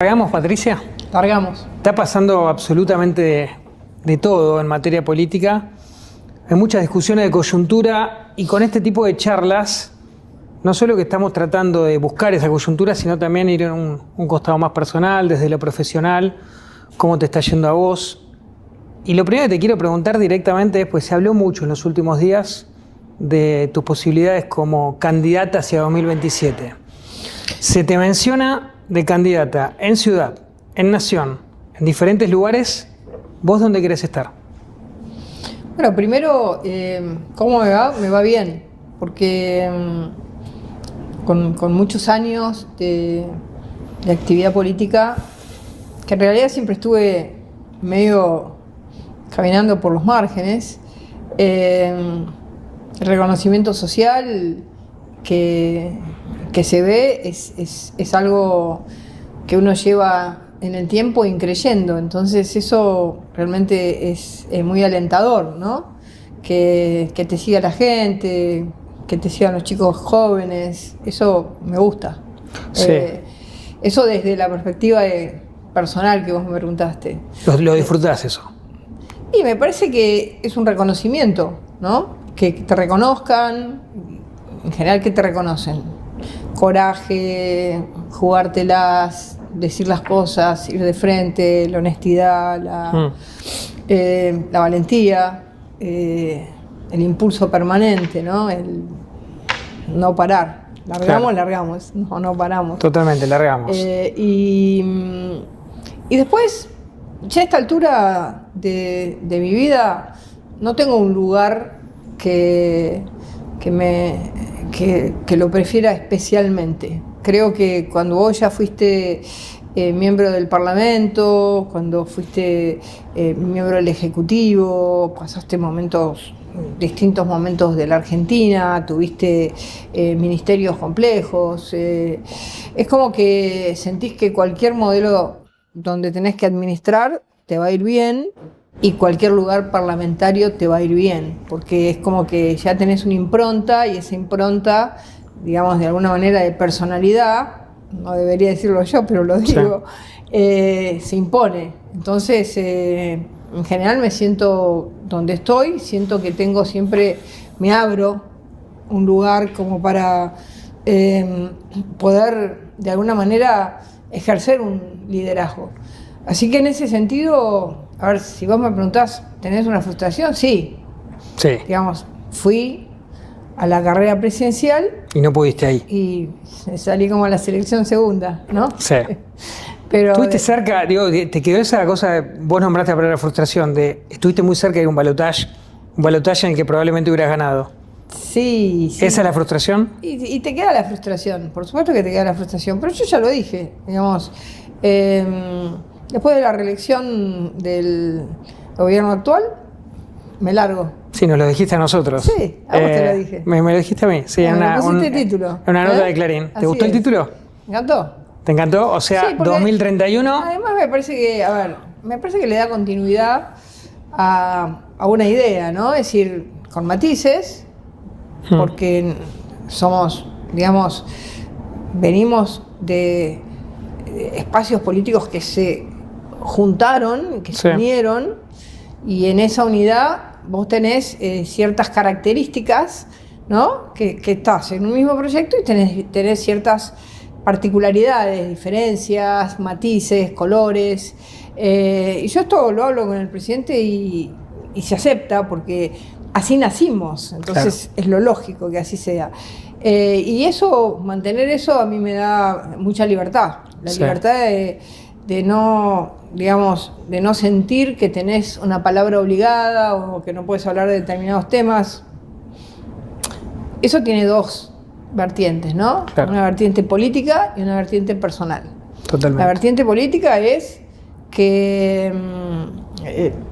¿Largamos, Patricia? Largamos. Está pasando absolutamente de todo en materia política. Hay muchas discusiones de coyuntura y con este tipo de charlas, no solo que estamos tratando de buscar esa coyuntura, sino también ir en un costado más personal, desde lo profesional, cómo te está yendo a vos. Y lo primero que te quiero preguntar directamente es, pues se habló mucho en los últimos días de tus posibilidades como candidata hacia 2027. Se te menciona de candidata en ciudad, en nación, en diferentes lugares. ¿Vos dónde querés estar? Bueno, primero, ¿cómo me va? Me va bien, porque con muchos años de actividad política, que en realidad siempre estuve medio caminando por los márgenes, el reconocimiento social que se ve es algo que uno lleva en el tiempo increyendo. Entonces eso realmente es muy alentador, ¿no? Que te siga la gente, que te sigan los chicos jóvenes, eso me gusta. Sí. Eso desde la perspectiva personal que vos me preguntaste. ¿Lo disfrutás eso? Y me parece que es un reconocimiento, ¿no? Que te reconozcan, en general que te reconocen. Coraje, jugártelas, decir las cosas, ir de frente, la honestidad, la valentía, el impulso permanente, ¿no? El no parar. Largamos, no paramos. Totalmente, largamos. Y después, ya a esta altura de mi vida, no tengo un lugar que lo prefiera especialmente. Creo que cuando vos ya fuiste miembro del Parlamento, cuando fuiste miembro del Ejecutivo, pasaste distintos momentos de la Argentina, tuviste ministerios complejos, es como que sentís que cualquier modelo donde tenés que administrar te va a ir bien, y cualquier lugar parlamentario te va a ir bien, porque es como que ya tenés una impronta, y esa impronta, digamos, de alguna manera de personalidad, no debería decirlo yo, pero lo digo, sí. Se impone. Entonces, en general me siento donde estoy, siento que tengo siempre, me abro un lugar como para poder, de alguna manera, ejercer un liderazgo. Así que en ese sentido, a ver, si vos me preguntás, ¿tenés una frustración? Sí. Sí. Digamos, fui a la carrera presidencial. Y no pudiste ahí. Y salí como a la selección segunda, ¿no? Sí. Pero estuviste cerca, digo, te quedó esa cosa de, vos nombraste la palabra frustración, de estuviste muy cerca de un balotaje en el que probablemente hubieras ganado. Sí. ¿Esa es la frustración? Y te queda la frustración, por supuesto que te queda la frustración, pero yo ya lo dije, digamos. Después de la reelección del gobierno actual, me largo. Sí, nos lo dijiste a nosotros. Sí, a vos te lo dije. Me lo dijiste a mí, sí. Me pusiste título. En una nota de Clarín. ¿Te gustó el título? Me encantó. ¿Te encantó? O sea, sí, 2031... Además me parece que le da continuidad a una idea, ¿no? Es decir, con matices, porque somos, digamos, venimos de espacios políticos que se juntaron, que se unieron, y en esa unidad vos tenés ciertas características, ¿no? Que estás en un mismo proyecto y tenés ciertas particularidades, diferencias, matices, colores. Y yo esto lo hablo con el presidente y se acepta porque así nacimos, entonces es lo lógico que así sea. Y eso, mantener eso a mí me da mucha libertad. La libertad de no, digamos, de no sentir que tenés una palabra obligada o que no puedes hablar de determinados temas. Eso tiene dos vertientes, ¿no? Claro. Una vertiente política y una vertiente personal. Totalmente. La vertiente política es que,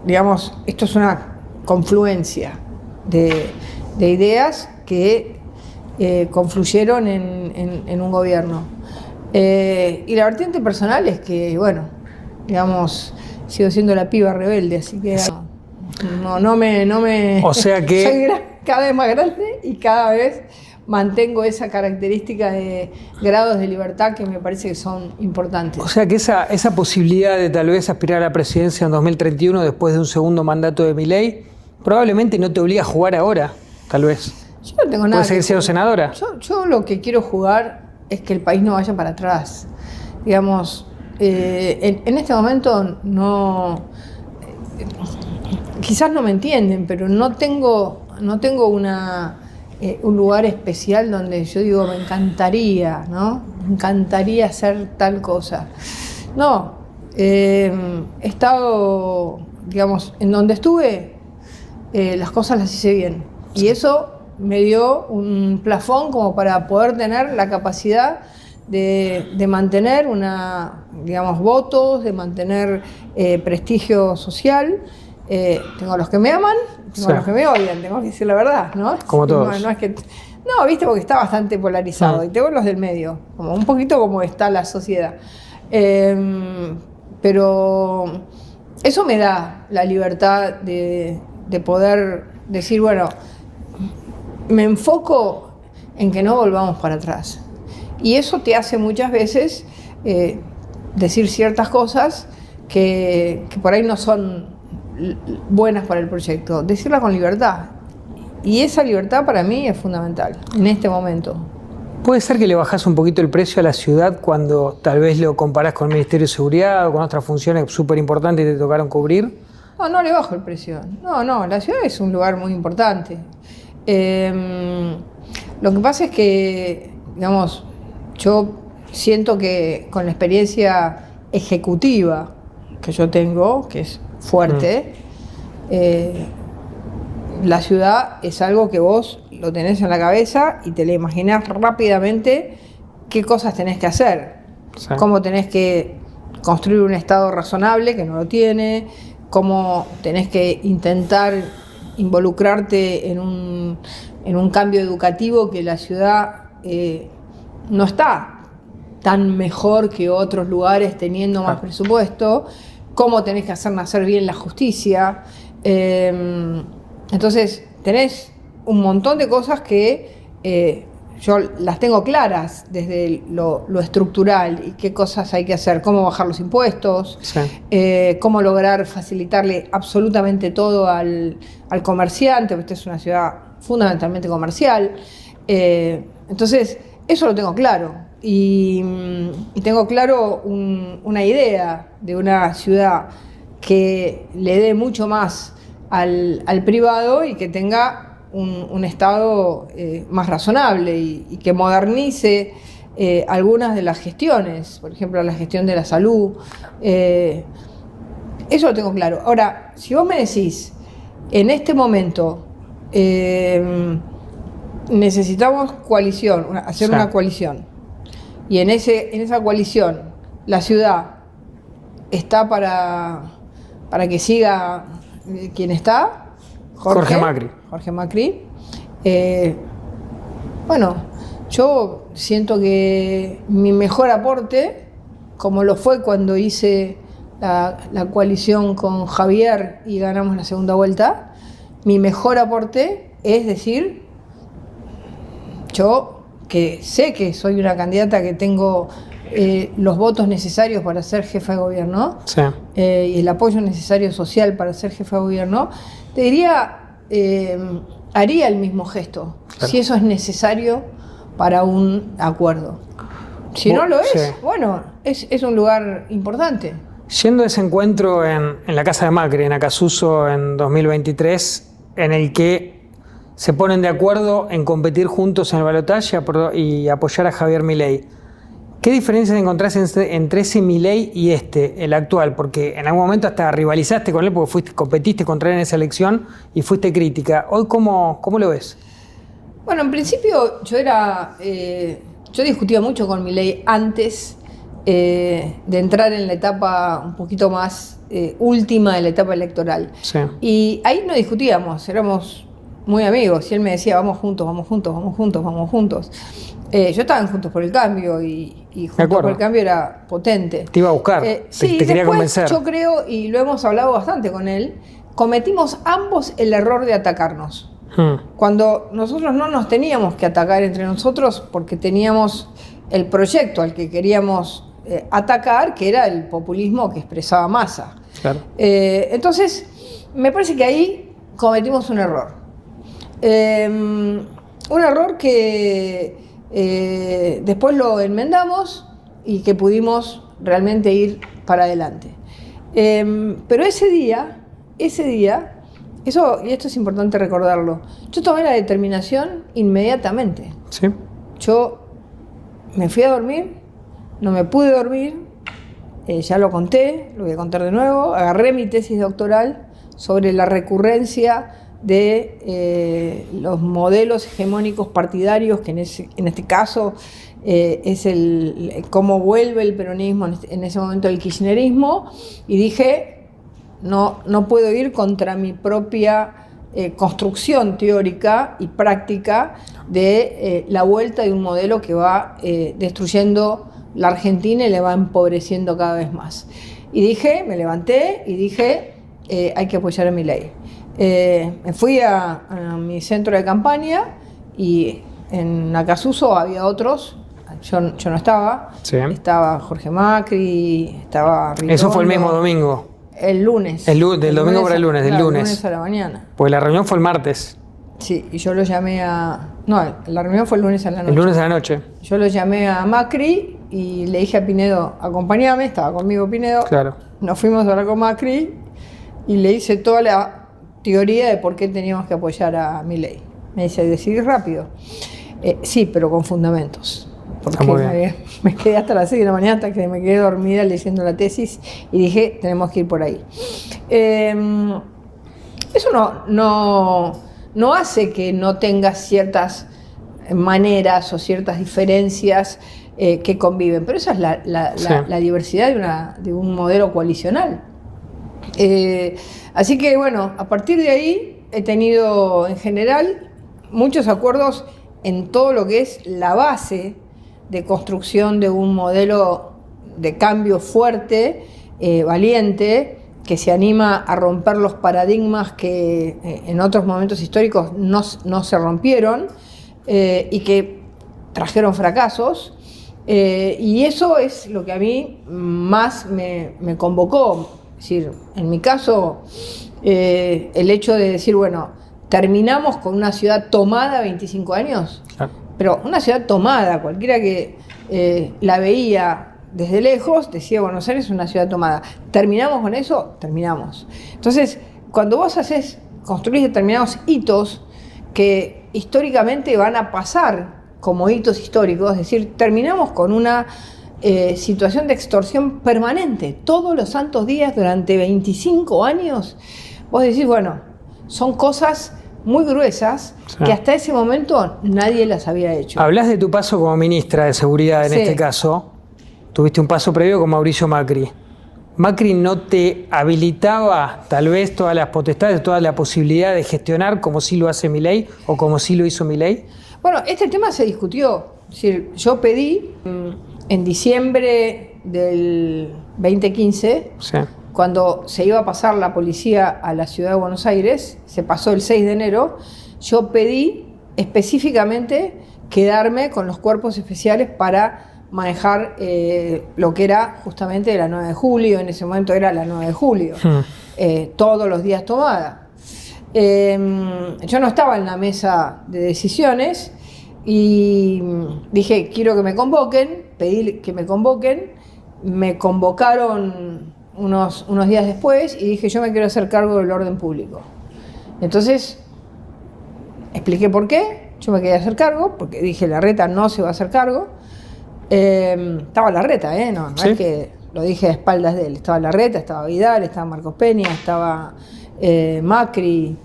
digamos, esto es una confluencia de ideas que confluyeron en un gobierno. Y la vertiente personal es que, bueno, digamos, sigo siendo la piba rebelde, así que no me... O sea que... Soy cada vez más grande y cada vez mantengo esa característica de grados de libertad que me parece que son importantes. O sea que esa posibilidad de tal vez aspirar a la presidencia en 2031 después de un segundo mandato de Milei, probablemente no te obliga a jugar ahora, tal vez. Yo no tengo nada. ¿Puedes seguir siendo senadora? Yo lo que quiero jugar es que el país no vaya para atrás. Digamos, en este momento no... quizás no me entienden, pero no tengo un lugar especial donde yo digo, me encantaría, ¿no? Me encantaría hacer tal cosa. No, he estado, digamos, en donde estuve, las cosas las hice bien. Y eso me dio un plafón como para poder tener la capacidad de mantener digamos, votos, de mantener prestigio social. Tengo los que me aman, tengo los que me odian, tengo que decir la verdad, ¿no? Como todos. No es que, no, viste, porque está bastante polarizado. Y tengo los del medio, como un poquito como está la sociedad. Pero eso me da la libertad de poder decir, bueno, me enfoco en que no volvamos para atrás. Y eso te hace muchas veces decir ciertas cosas que por ahí no son buenas para el proyecto, decirla con libertad. Y esa libertad para mí es fundamental en este momento. ¿Puede ser que le bajás un poquito el precio a la ciudad cuando tal vez lo comparás con el Ministerio de Seguridad o con otras funciones súper importantes que te tocaron cubrir? No le bajo el precio. No, la ciudad es un lugar muy importante. Lo que pasa es que, digamos, yo siento que con la experiencia ejecutiva que yo tengo, que es fuerte, la ciudad es algo que vos lo tenés en la cabeza y te la imaginás rápidamente qué cosas tenés que hacer, sí. Cómo tenés que construir un Estado razonable, que no lo tiene, cómo tenés que intentar involucrarte en un cambio educativo que la ciudad no está tan mejor que otros lugares teniendo más presupuesto, cómo tenés que hacer nacer bien la justicia. Entonces tenés un montón de cosas que yo las tengo claras desde lo estructural y qué cosas hay que hacer, cómo bajar los impuestos, sí. Cómo lograr facilitarle absolutamente todo al comerciante, porque esta es una ciudad fundamentalmente comercial. Entonces, eso lo tengo claro. Y tengo claro una idea de una ciudad que le dé mucho más al privado y que tenga un Estado más razonable y que modernice algunas de las gestiones, por ejemplo la gestión de la salud. Eso lo tengo claro. Ahora, si vos me decís, en este momento necesitamos coalición, hacer una coalición, y en esa coalición la ciudad está para que siga quien está, Jorge Macri. Bueno, yo siento que mi mejor aporte, como lo fue cuando hice la coalición con Javier y ganamos la segunda vuelta, mi mejor aporte es decir, yo que sé que soy una candidata que tengo los votos necesarios para ser jefa de gobierno, sí. Y el apoyo necesario social para ser jefa de gobierno, te diría, haría el mismo gesto, claro. Si eso es necesario para un acuerdo. Si no lo es, sí. Bueno, es un lugar importante. Yendo a ese encuentro en la casa de Macri, en Acasuso, en 2023, en el que se ponen de acuerdo en competir juntos en el balotaje y apoyar a Javier Milei. ¿Qué diferencias encontrás entre ese Milei y el actual? Porque en algún momento hasta rivalizaste con él porque competiste contra él en esa elección y fuiste crítica. ¿Hoy cómo lo ves? Bueno, en principio yo discutía mucho con Milei antes de entrar en la etapa un poquito más última de la etapa electoral. Sí. Y ahí no discutíamos, éramos muy amigos, y él me decía, vamos juntos. Yo estaba en Juntos por el Cambio y Juntos por el Cambio era potente. Te iba a buscar, sí, te quería convencer. Yo creo, y lo hemos hablado bastante con él, cometimos ambos el error de atacarnos. cuando nosotros no nos teníamos que atacar entre nosotros porque teníamos el proyecto al que queríamos atacar, que era el populismo que expresaba Massa. Claro. Entonces, me parece que ahí cometimos un error. Un error que después lo enmendamos y que pudimos realmente ir para adelante. Pero ese día, eso, y esto es importante recordarlo, yo tomé la determinación inmediatamente. Sí. Yo me fui a dormir, no me pude dormir, ya lo conté, lo voy a contar de nuevo, agarré mi tesis doctoral sobre la recurrencia de los modelos hegemónicos partidarios, que en este caso es cómo vuelve el peronismo, en ese momento el kirchnerismo, y dije, no puedo ir contra mi propia construcción teórica y práctica de la vuelta de un modelo que va destruyendo la Argentina y le va empobreciendo cada vez más. Y dije, me levanté y dije, hay que apoyar a Milei. Me fui a mi centro de campaña y en Acasuso había otros, yo no estaba, Sí. Estaba Jorge Macri, estaba Ritondo. Eso fue el mismo domingo. El lunes. Del domingo para el lunes, del claro, lunes. El lunes a la mañana. Pues la reunión fue el martes. Sí, y yo lo llamé a... No, la reunión fue el lunes a la noche. El lunes a la noche. Yo lo llamé a Macri y le dije a Pinedo, acompáñame, estaba conmigo Pinedo. Claro. Nos fuimos a hablar con Macri y le hice toda la teoría de por qué teníamos que apoyar a Milei. Me dice, decidí rápido. Sí, pero con fundamentos. Porque me quedé hasta las 6 de la mañana, hasta que me quedé dormida leyendo la tesis y dije, tenemos que ir por ahí. Eso no hace que no tengas ciertas maneras o ciertas diferencias que conviven, pero esa es la diversidad de un modelo coalicional. Así que bueno, a partir de ahí he tenido en general muchos acuerdos en todo lo que es la base de construcción de un modelo de cambio fuerte, valiente, que se anima a romper los paradigmas que en otros momentos históricos no se rompieron y que trajeron fracasos. Y eso es lo que a mí más me convocó. Es decir, en mi caso, el hecho de decir, bueno, terminamos con una ciudad tomada 25 años, pero una ciudad tomada, cualquiera que la veía desde lejos, decía Buenos Aires es una ciudad tomada. ¿Terminamos con eso? Terminamos. Entonces, cuando vos construís determinados hitos que históricamente van a pasar como hitos históricos, es decir, terminamos con una situación de extorsión permanente, todos los santos días durante 25 años, vos decís, bueno, son cosas muy gruesas, sí, que hasta ese momento nadie las había hecho. Hablas de tu paso como ministra de Seguridad en Sí. este caso. Tuviste un paso previo con Mauricio Macri. ¿Macri no te habilitaba tal vez todas las potestades, toda la posibilidad de gestionar como sí lo hace Milei o como sí lo hizo Milei? Bueno, este tema se discutió. Es decir, yo pedí en diciembre del 2015, Sí. cuando se iba a pasar la policía a la ciudad de Buenos Aires, se pasó el 6 de enero, yo pedí específicamente quedarme con los cuerpos especiales para manejar lo que era justamente la 9 de julio, en ese momento era la 9 de julio, todos los días tomada. Yo no estaba en la mesa de decisiones y dije, quiero que me convoquen, pedí que me convoquen, me convocaron unos días después y dije, yo me quiero hacer cargo del orden público. Entonces, expliqué por qué, yo me quería hacer cargo, porque dije, Larreta no se va a hacer cargo. Estaba Larreta, no ¿Sí? es que lo dije a espaldas de él, estaba Larreta, estaba Vidal, estaba Marcos Peña, estaba Macri.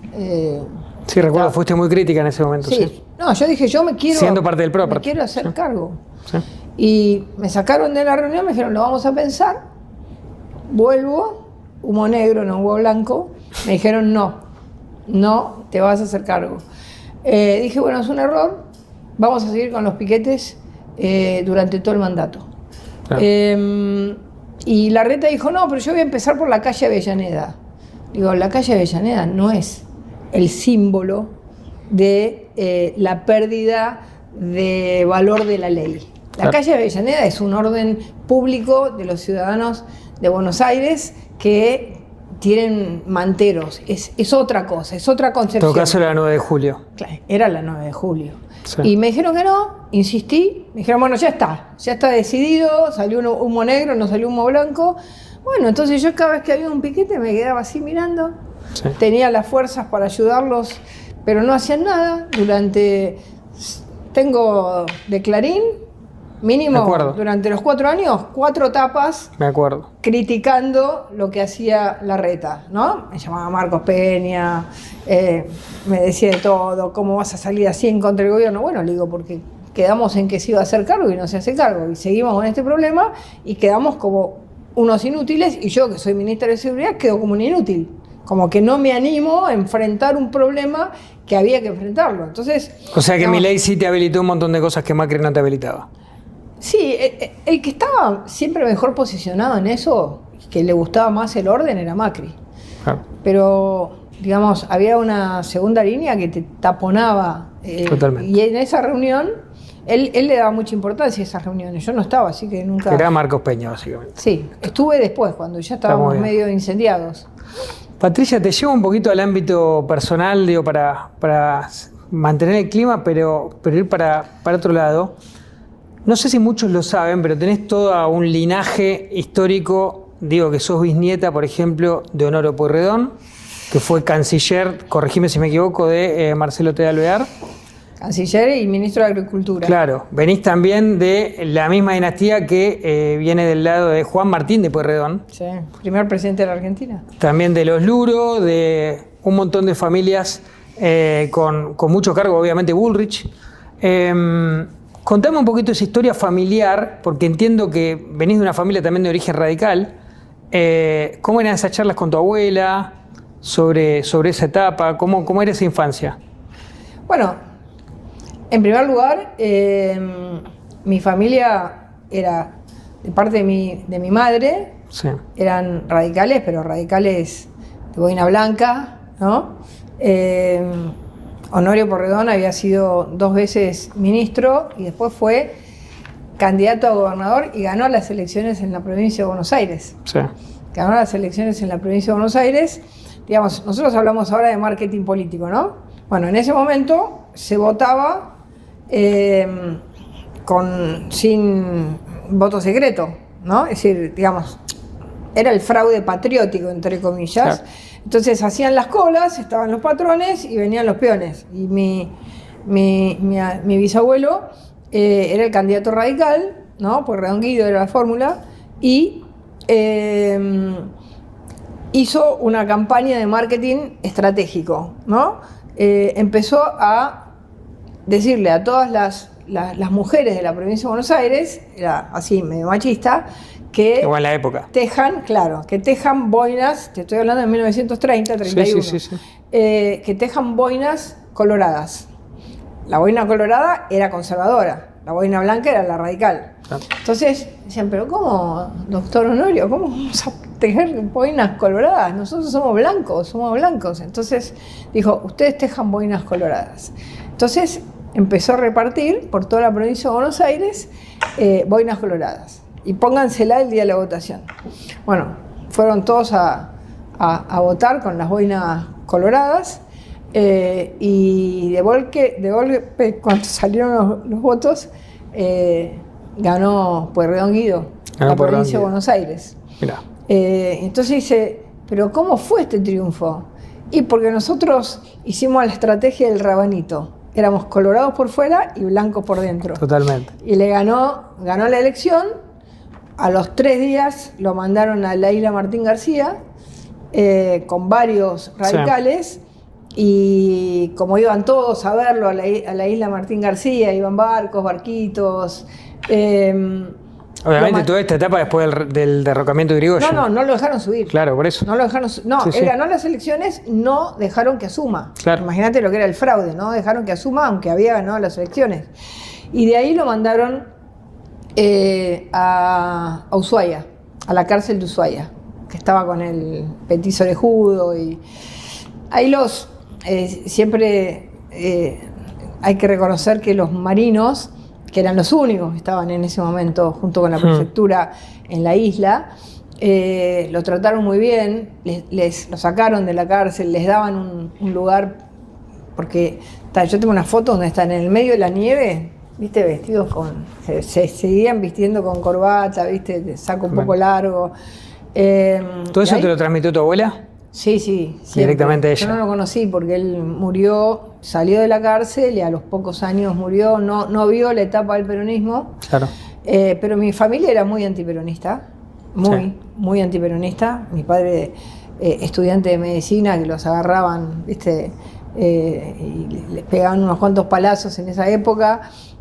Sí, recuerdo, fuiste muy crítica en ese momento. Sí. Sí. No, yo dije, yo me quiero... Siendo parte del PRO, me quiero hacer sí. cargo. Sí. Y me sacaron de la reunión, me dijeron, lo vamos a pensar. Vuelvo, humo negro, no humo blanco. Me dijeron, no te vas a hacer cargo. Dije, bueno, es un error, vamos a seguir con los piquetes durante todo el mandato. Claro. Y Larreta dijo, no, pero yo voy a empezar por la calle Avellaneda. Digo, la calle Avellaneda no es el símbolo de la pérdida de valor de la ley. La calle Avellaneda es un orden público de los ciudadanos de Buenos Aires que tienen manteros. Es otra cosa, es otra concepción. En todo caso era la 9 de julio. Claro, era la 9 de julio. Sí. Y me dijeron que no, insistí, me dijeron, bueno, ya está decidido, salió un humo negro, no salió humo blanco. Bueno, entonces yo cada vez que había un piquete me quedaba así mirando, sí. Tenía las fuerzas para ayudarlos, pero no hacían nada. Tengo de Clarín, mínimo, durante los 4 años, 4 tapas. Me acuerdo. Criticando lo que hacía Larreta, ¿no? Me llamaba Marcos Peña, me decía de todo, ¿cómo vas a salir así en contra del gobierno? Bueno, le digo, porque quedamos en que se iba a hacer cargo y no se hace cargo, y seguimos con este problema y quedamos como unos inútiles, y yo, que soy ministra de Seguridad, quedo como un inútil, como que no me animo a enfrentar un problema que había que enfrentarlo. Entonces, o sea que Milei sí te habilitó un montón de cosas que Macri no te habilitaba. Sí, el que estaba siempre mejor posicionado en eso, que le gustaba más el orden, era Macri. Claro. Pero, digamos, había una segunda línea que te taponaba. Totalmente. Y en esa reunión, él le daba mucha importancia a esas reuniones. Yo no estaba, así que nunca... Era Marcos Peña, básicamente. Sí, estuve después, cuando ya estábamos medio incendiados. Patricia, te llevo un poquito al ámbito personal, digo, para mantener el clima, pero ir para otro lado. No sé si muchos lo saben, pero tenés todo un linaje histórico. Digo que sos bisnieta, por ejemplo, de Honorio Pueyrredón, que fue canciller, corregime si me equivoco, de Marcelo T. Alvear. Canciller y ministro de Agricultura. Claro, venís también de la misma dinastía que viene del lado de Juan Martín de Pueyrredón. Sí, primer presidente de la Argentina. También de los Luro, de un montón de familias con mucho cargo, obviamente Bullrich. Contame un poquito esa historia familiar, porque entiendo que venís de una familia también de origen radical. ¿Cómo eran esas charlas con tu abuela sobre esa etapa? ¿Cómo era esa infancia? Bueno, en primer lugar, mi familia era, de parte de mi madre, sí. Eran radicales, pero radicales de boina blanca, ¿no? Honorio Pueyrredón había sido 2 veces ministro y después fue candidato a gobernador y ganó las elecciones en la provincia de Buenos Aires. Sí. Ganó las elecciones en la provincia de Buenos Aires. Digamos, nosotros hablamos ahora de marketing político, ¿no? Bueno, en ese momento se votaba sin voto secreto, ¿no? Es decir, digamos, era el fraude patriótico, entre comillas. Claro. Entonces hacían las colas, estaban los patrones y venían los peones. Y mi bisabuelo era el candidato radical, ¿no? Pueyrredón Guido era la fórmula, y hizo una campaña de marketing estratégico, ¿no? Empezó a decirle a todas las mujeres de la provincia de Buenos Aires, era así medio machista, que igual en la época. Que tejan boinas, te estoy hablando de 1930, 31, sí. Que tejan boinas coloradas. La boina colorada era conservadora, la boina blanca era la radical. Claro. Entonces decían, pero ¿cómo, doctor Honorio? ¿Cómo vamos a tejer boinas coloradas? Nosotros somos blancos. Entonces dijo, ustedes tejan boinas coloradas. Entonces empezó a repartir por toda la provincia de Buenos Aires boinas coloradas. Y póngansela el día de la votación. Bueno, fueron todos a votar con las boinas coloradas y de golpe, cuando salieron los votos, ganó Pueyrredón Guido, la provincia de Buenos Aires. Entonces dice, ¿pero cómo fue este triunfo? Y porque nosotros hicimos la estrategia del rabanito. Éramos colorados por fuera y blancos por dentro. Totalmente. Y le ganó la elección. A los 3 días lo mandaron a la isla Martín García con varios radicales, sí. Y como iban todos a verlo a la isla Martín García, iban barquitos. Obviamente toda esta etapa después del derrocamiento de Irigoyen. No lo dejaron subir. Claro, por eso. No lo dejaron él ganó las elecciones, no dejaron que asuma. Claro. Imagínate lo que era el fraude, no dejaron que asuma aunque había ganado las elecciones. Y de ahí lo mandaron a Ushuaia, a la cárcel de Ushuaia, que estaba con el petiso orejudo, y ahí siempre hay que reconocer que los marinos, que eran los únicos que estaban en ese momento junto con la prefectura en la isla, lo trataron muy bien, lo sacaron de la cárcel, les daban un lugar, porque yo tengo una foto donde están en el medio de la nieve, viste, vestidos se seguían vistiendo con corbata, viste, de saco un poco largo. ¿Todo eso te lo transmitió tu abuela? Sí, siempre. Directamente ella. Yo no lo conocí porque él murió, salió de la cárcel y a los pocos años murió, no vio la etapa del peronismo. Claro. Pero mi familia era muy antiperonista, muy antiperonista. Mi padre, estudiante de medicina, que los agarraban, viste, y les pegaban unos cuantos palazos en esa época.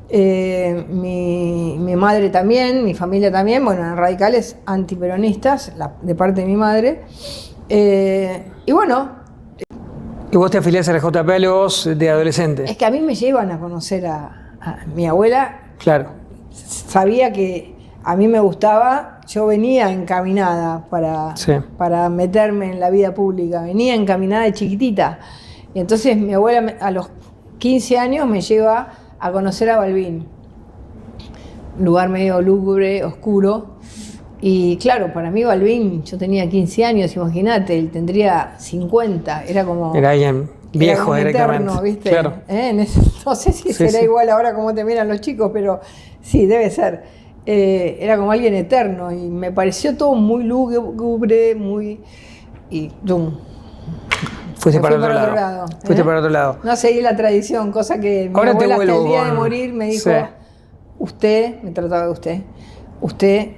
Mi madre también, mi familia también, bueno, eran radicales antiperonistas, de parte de mi madre. Y bueno. ¿Y vos te afiliás a la JP a los de adolescente? Es que a mí me llevan a conocer a mi abuela. Claro. Sabía que a mí me gustaba, yo venía encaminada para meterme en la vida pública, venía encaminada de chiquitita. Y entonces mi abuela a los 15 años me lleva a conocer a Balbín, un lugar medio lúgubre, oscuro. Y claro, para mí Balbín, yo tenía 15 años, imagínate, él tendría 50, era como... Era alguien viejo directamente. Eterno, ¿viste? Claro. No sé si será igual ahora como te miran los chicos, pero sí, debe ser. Era como alguien eterno y me pareció todo muy lúgubre, y ¡dum! Fuiste para otro lado. Fuiste para otro lado. No seguí la tradición, cosa que mi ahora abuela te hasta el día de con... morir me dijo, usted, me trataba de usted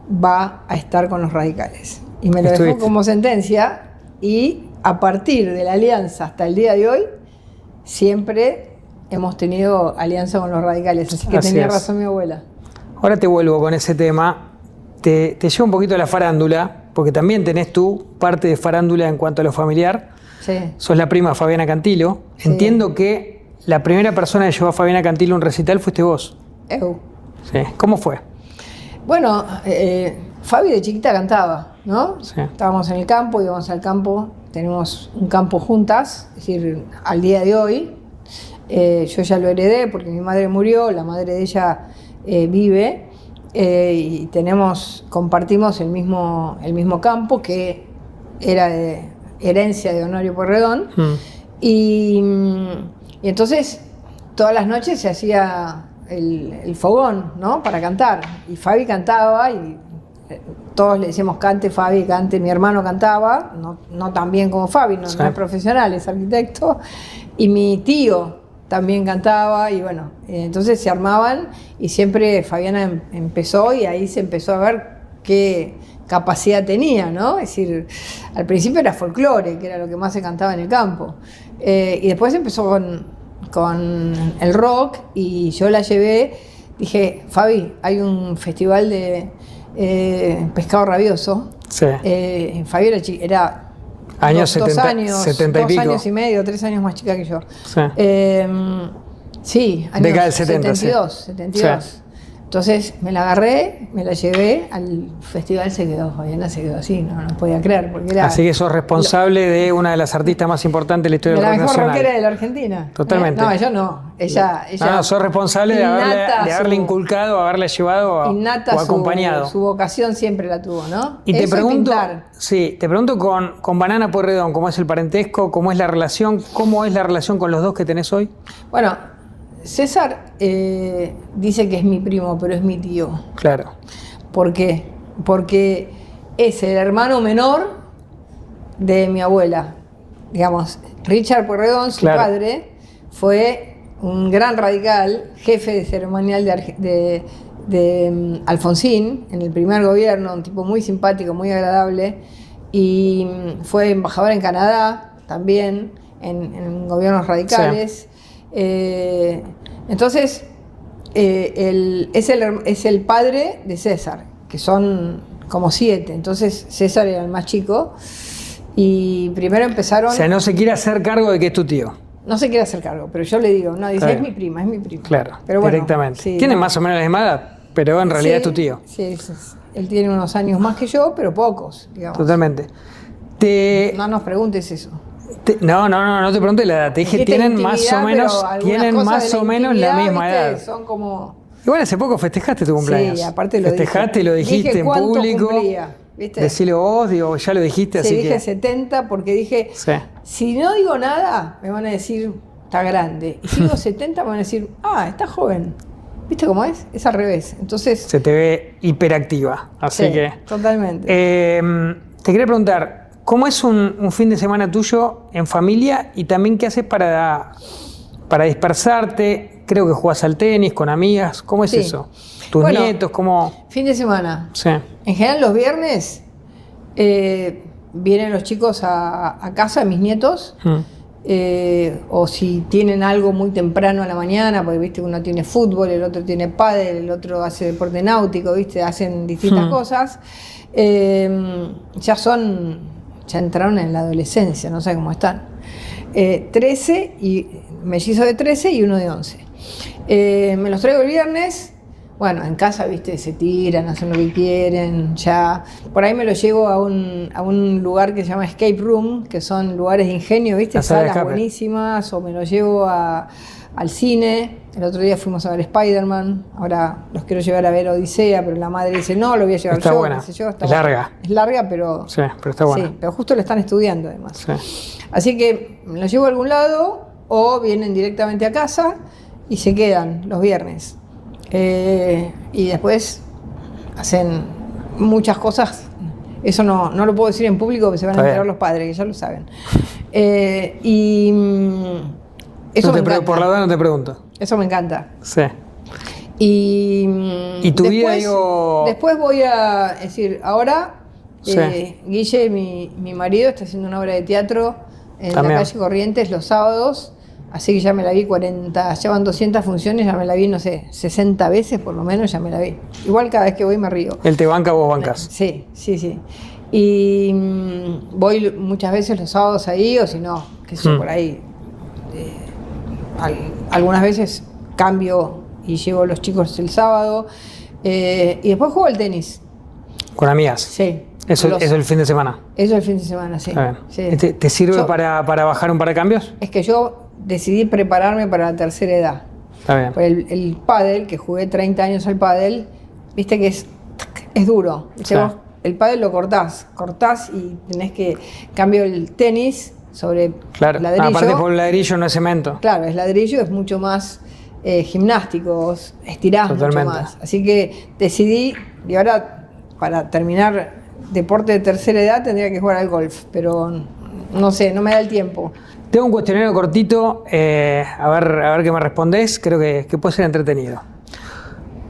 va a estar con los radicales. Y me lo dejó como sentencia, y a partir de la alianza hasta el día de hoy, siempre hemos tenido alianza con los radicales, así que tenía razón mi abuela. Ahora te vuelvo con ese tema, te llevo un poquito a la farándula, porque también tenés tú parte de farándula en cuanto a lo familiar. Sí. Sos la prima de Fabiana Cantilo. Sí. Entiendo que la primera persona que llevó a Fabiana Cantilo a un recital fuiste vos. Sí. ¿Cómo fue? Bueno, Fabi de chiquita cantaba, ¿no? Sí. Estábamos en el campo, íbamos al campo, tenemos un campo juntas, es decir, al día de hoy. Yo ya lo heredé porque mi madre murió, la madre de ella vive, y compartimos el mismo campo, que era de herencia de Honorio Pueyrredón. Y entonces todas las noches se hacía el fogón, ¿no? Para cantar, y Fabi cantaba, y todos le decíamos cante Fabi, cante. Mi hermano cantaba, no tan bien como Fabi, no es profesional, es arquitecto, y mi tío también cantaba, y bueno, entonces se armaban, y siempre Fabiana empezó, y ahí se empezó a ver qué capacidad tenía, ¿no? Es decir, al principio era folclore, que era lo que más se cantaba en el campo, y después empezó con el rock, y yo la llevé, dije, Fabi, hay un festival de pescado rabioso. Sí. Fabi era años 70 y pico. 2 años y medio, 3 años más chica que yo. Sí, sí, años década del 70, 72. Sí. Entonces me la agarré, me la llevé al festival, Fabiana se quedó así, no podía creer. Porque era, así que sos responsable de una de las artistas más importantes de la historia del rock nacional. La mejor rockera de la Argentina. Totalmente. No, yo no. Ella no, sos responsable de haberle inculcado, haberle llevado o acompañado. Su vocación siempre la tuvo, ¿no? Y te pregunto con Banana Pueyrredón, ¿cómo es el parentesco? ¿Cómo es la relación? ¿Cómo es la relación con los dos que tenés hoy? Bueno, César dice que es mi primo, pero es mi tío. Claro. ¿Por qué? Porque es el hermano menor de mi abuela. Digamos, Richard Pueyrredón, su padre, fue un gran radical, jefe de ceremonial de Alfonsín en el primer gobierno, un tipo muy simpático, muy agradable, y fue embajador en Canadá también, en gobiernos radicales. Sí. Entonces, es el padre de César, que son como 7. Entonces, César era el más chico. Y primero empezaron... O sea, no se quiere hacer cargo de que es tu tío. No se quiere hacer cargo, pero yo le digo, no, dice, es mi prima. Claro, pero bueno, directamente. Sí, Tienen más o menos la misma edad, pero en realidad es tu tío. Sí, él tiene unos años más que yo, pero pocos, digamos. Totalmente. No nos preguntes eso. No te pregunté la edad. Te dije, tienen más o menos, la misma edad. Son como... Igual hace poco festejaste tu cumpleaños. Sí, aparte lo festejaste, dije. lo dijiste Dije en cuánto público. Cumplía, ¿viste? Decilo vos, digo, ya lo dijiste, Sí, así dije que... 70 porque dije, Sí. si no digo nada, me van a decir, está grande. Y si digo 70, me van a decir, está joven. ¿Viste cómo es? Es al revés. Entonces... Se te ve hiperactiva, así sí, que... totalmente. Te quería preguntar, ¿cómo es un fin de semana tuyo en familia? Y también, ¿qué haces para dispersarte? Creo que jugás al tenis con amigas. ¿Cómo es eso? ¿Tus nietos? ¿Cómo? Fin de semana. Sí. En general los viernes vienen los chicos a casa de mis nietos. O si tienen algo muy temprano a la mañana, porque viste uno tiene fútbol, el otro tiene pádel, el otro hace deporte náutico, viste, hacen distintas cosas. Ya entraron en la adolescencia, no sé cómo están. 13 y mellizos de 13 y uno de 11. Me los traigo el viernes. Bueno, en casa, viste, se tiran, hacen lo que quieren, ya. Por ahí me los llevo a un lugar que se llama Escape Room, que son lugares de ingenio, viste, salas buenísimas, o me los llevo al cine. El otro día fuimos a ver Spider-Man, ahora los quiero llevar a ver Odisea, pero la madre dice, no, lo voy a llevar está yo. Buena. Qué sé yo, Es larga. Es larga, pero... Sí, pero está buena. Sí, pero justo lo están estudiando además. Sí. Así que me los llevo a algún lado, o vienen directamente a casa y se quedan los viernes. Y después hacen muchas cosas. Eso no lo puedo decir en público porque se van a enterar los padres, que ya lo saben. Eso me encanta. Por la verdad no te pregunto. Eso me encanta. Sí. Y tu después, vida, digo... Después voy a decir, ahora Sí. Guille, mi marido, está haciendo una obra de teatro en También. la calle Corrientes los sábados. Así que ya me la vi 40, ya van 200 funciones, ya me la vi, no sé, 60 veces por lo menos, ya me la vi. Igual cada vez que voy me río. Él te banca, vos bancas. Sí. Y voy muchas veces los sábados ahí, o si no, qué sé yo, por ahí. Algunas veces cambio y llevo a los chicos el sábado. Y después juego al tenis. ¿Con amigas? Sí. Eso el fin de semana. Eso el fin de semana, sí. Sí. ¿Te sirve para bajar un par de cambios? Es que yo decidí prepararme para la tercera edad. Está bien. Pues el pádel, que jugué 30 años al pádel, viste que es duro. Sí. Vos el pádel lo cortás y tenés que... Cambio el tenis sobre ladrillo. Aparte por el ladrillo no es cemento. Claro, es ladrillo, es mucho más gimnástico, estirás mucho más. Así que decidí, y ahora para terminar deporte de tercera edad tendría que jugar al golf, pero no sé, no me da el tiempo. Tengo un cuestionario cortito, a ver qué me respondés, creo que puede ser entretenido.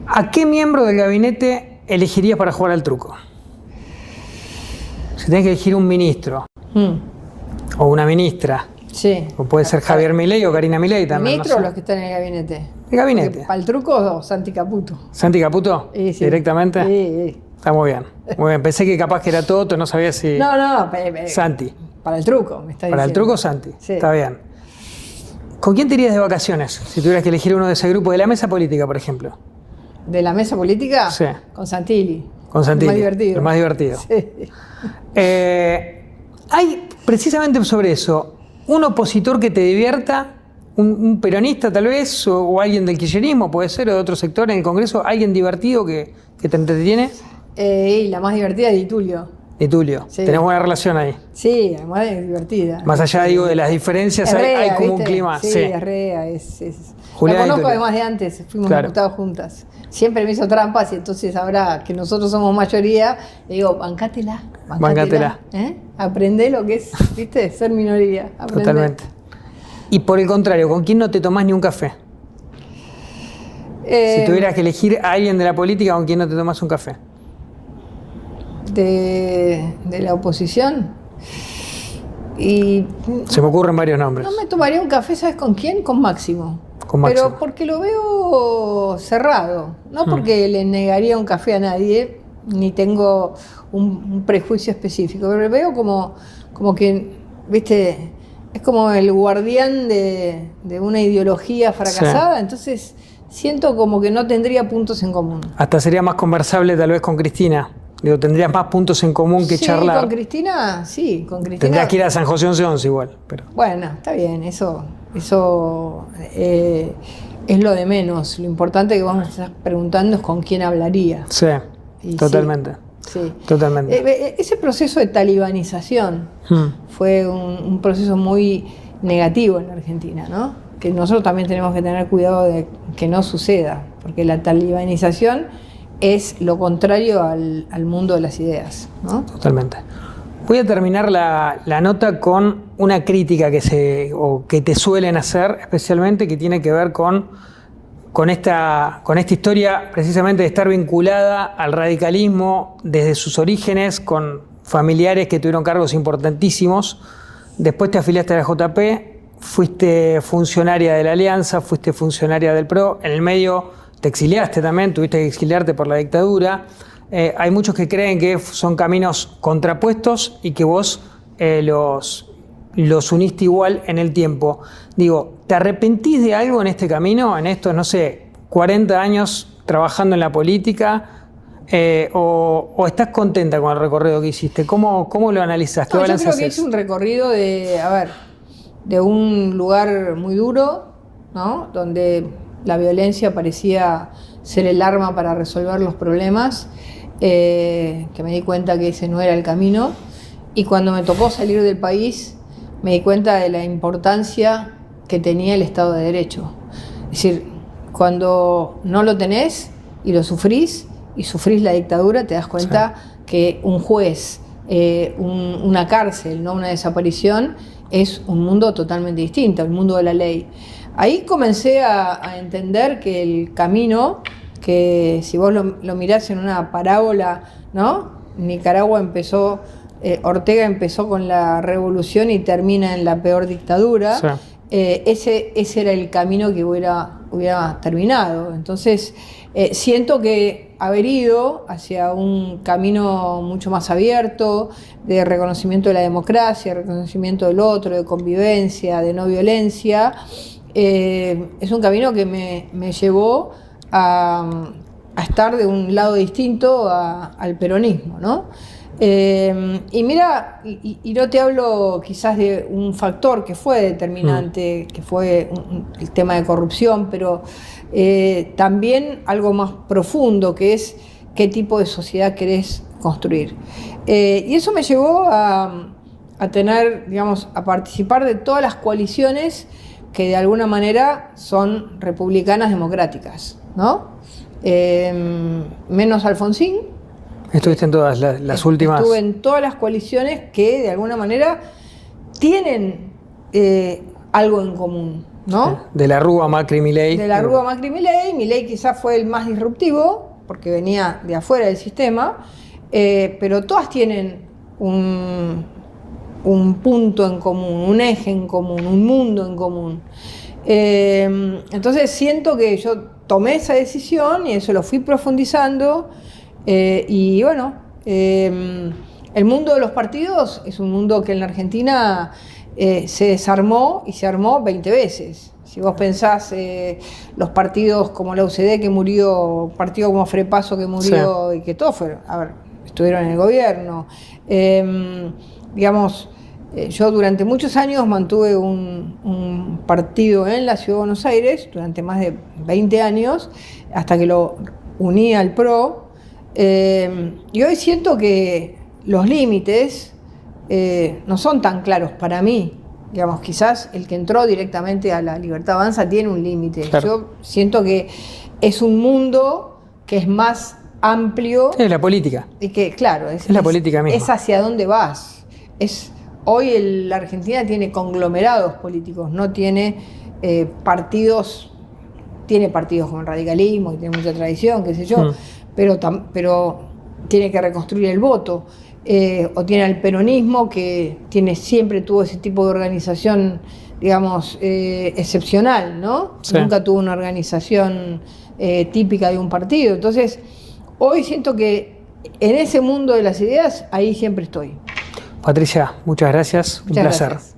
¿A qué miembro del gabinete elegirías para jugar al truco? Si tenés que elegir un ministro o una ministra, sí. O puede ser Javier Milei o Karina Milei también. ¿Ministro no sé. o los que están en el gabinete? El gabinete. Porque para el truco o Santi Caputo. ¿Santi Caputo? Sí. ¿Directamente? Sí. Está muy bien. Muy bien. Pensé que capaz que era Toto, no sabía si... No, Santi. Para el truco, me está diciendo. Para el truco, Santi. Sí. Está bien. ¿Con quién te irías de vacaciones? Si tuvieras que elegir uno de ese grupo, de la mesa política, por ejemplo. ¿De la mesa política? Sí. Con Santilli. Con Santilli. El más divertido. El más divertido. Sí. Hay, precisamente sobre eso, un opositor que te divierta, un peronista tal vez, o alguien del kirchnerismo, puede ser, o de otro sector en el Congreso, alguien divertido que te entretiene. Y la más divertida es de Tulio. De Tulio. Sí. Tenés buena relación ahí. Sí, además es divertida. Más allá, digo, de las diferencias, hay como un clima. Sí, es rea, Julián la conozco Tulio. además de antes, fuimos diputados juntas. Siempre me hizo trampas y entonces ahora que nosotros somos mayoría, le digo, bancátela. Aprendé lo que es, ¿viste? Ser minoría. Aprendé. Totalmente. Y por el contrario, ¿con quién no te tomás ni un café? Si tuvieras que elegir a alguien de la política, ¿con quién no te tomás un café? De la oposición. Y se me ocurren varios nombres. No me tomaría un café, ¿sabes con quién? Con Máximo. Con Máximo. Pero porque lo veo cerrado. No porque le negaría un café a nadie, ni tengo un prejuicio específico. Pero lo veo como que, viste, es como el guardián de una ideología fracasada. Sí. Entonces siento como que no tendría puntos en común. Hasta sería más conversable tal vez con Cristina. Digo, tendrías más puntos en común que charlar. Con Cristina, sí, con Cristina. Tendrías que ir a San José 11-11 igual. Pero. Bueno, está bien, eso es lo de menos. Lo importante que vos me estás preguntando es con quién hablaría. Sí, totalmente. Sí. Totalmente. Ese proceso de talibanización fue un proceso muy negativo en la Argentina, ¿no? Que nosotros también tenemos que tener cuidado de que no suceda, porque la talibanización es lo contrario al mundo de las ideas, ¿no? Totalmente. Voy a terminar la nota con una crítica que te suelen hacer, especialmente que tiene que ver con esta historia precisamente de estar vinculada al radicalismo desde sus orígenes, con familiares que tuvieron cargos importantísimos. Después te afiliaste a la JP, fuiste funcionaria de la Alianza, fuiste funcionaria del PRO, en el medio te exiliaste también, tuviste que exiliarte por la dictadura. Hay muchos que creen que son caminos contrapuestos y que vos los uniste igual en el tiempo. Digo, ¿te arrepentís de algo en este camino, en estos, no sé, 40 años trabajando en la política? ¿O estás contenta con el recorrido que hiciste? ¿Cómo lo analizás? ¿Qué balance haces? Yo creo que hice un recorrido de un lugar muy duro, ¿no? Donde la violencia parecía ser el arma para resolver los problemas, que me di cuenta que ese no era el camino. Y cuando me tocó salir del país, me di cuenta de la importancia que tenía el Estado de Derecho. Es decir, cuando no lo tenés y lo sufrís, y sufrís la dictadura, te das cuenta que un juez, una cárcel, no una desaparición, es un mundo totalmente distinto, el mundo de la ley. Ahí comencé a entender que el camino, que si vos lo mirás en una parábola, ¿no? Nicaragua empezó, Ortega empezó con la revolución y termina en la peor dictadura. Sí. Ese era el camino que hubiera terminado. Entonces, siento que haber ido hacia un camino mucho más abierto, de reconocimiento de la democracia, reconocimiento del otro, de convivencia, de no violencia, es un camino que me llevó a estar de un lado distinto al peronismo, ¿no? Y mira, y no te hablo quizás de un factor que fue determinante, que fue el tema de corrupción, pero también algo más profundo, que es qué tipo de sociedad querés construir. Y eso me llevó a tener, digamos, a participar de todas las coaliciones que de alguna manera son republicanas democráticas, ¿no? Menos Alfonsín. Estuviste en todas las últimas. Estuve en todas las coaliciones que de alguna manera tienen algo en común, ¿no? Sí. De la Rúa, Macri, Milei. De la Rúa, Macri, Milei. Milei quizás fue el más disruptivo porque venía de afuera del sistema, pero todas tienen un punto en común, un eje en común, un mundo en común. Entonces siento que yo tomé esa decisión y eso lo fui profundizando. Y bueno, el mundo de los partidos es un mundo que en la Argentina se desarmó y se armó 20 veces. Si vos pensás los partidos como la UCD que murió, partido como Frepaso que murió, sí, y que todos estuvieron en el gobierno. Digamos, yo durante muchos años mantuve un partido en la Ciudad de Buenos Aires, durante más de 20 años, hasta que lo uní al PRO. Y hoy siento que los límites no son tan claros para mí. Digamos, quizás el que entró directamente a la Libertad Avanza tiene un límite. Claro. Yo siento que es un mundo que es más amplio. Es la política. Y que, claro, es la política misma. Es hacia dónde vas. Hoy la Argentina tiene conglomerados políticos, no tiene partidos. Tiene partidos como el radicalismo, que tiene mucha tradición, qué sé yo. Pero tiene que reconstruir el voto, o tiene al peronismo que siempre tuvo ese tipo de organización, digamos, excepcional, ¿no? Sí. Nunca tuvo una organización típica de un partido. Entonces, hoy siento que en ese mundo de las ideas, ahí siempre estoy. Patricia, muchas gracias, un placer. Gracias.